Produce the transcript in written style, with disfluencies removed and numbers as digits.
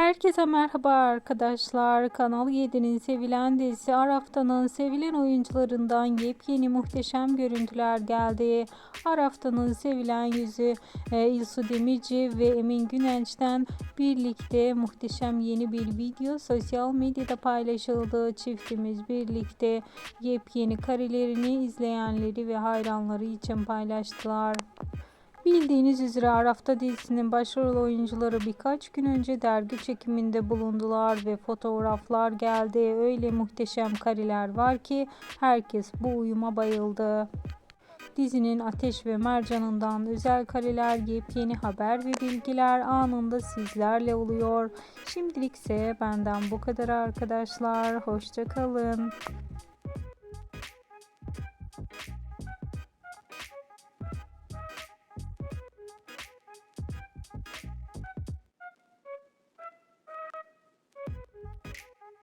Herkese merhaba arkadaşlar. Kanal 7'nin sevilen dizisi Arafta'nın sevilen oyuncularından yepyeni muhteşem görüntüler geldi. Arafta'nın sevilen yüzü İlsu Demirci ve Emin Günenç'ten birlikte muhteşem yeni bir video sosyal medyada paylaşıldı. Çiftimiz birlikte yepyeni karelerini izleyenleri ve hayranları için paylaştılar. Bildiğiniz üzere Arafta dizisinin başrol oyuncuları birkaç gün önce dergi çekiminde bulundular ve fotoğraflar geldi. Öyle muhteşem kareler var ki herkes bu uyuma bayıldı. Dizinin Ateş ve Mercan'ından özel kareler, yepyeni haber ve bilgiler anında sizlerle oluyor. Şimdilik ise benden bu kadar arkadaşlar. Hoşça kalın.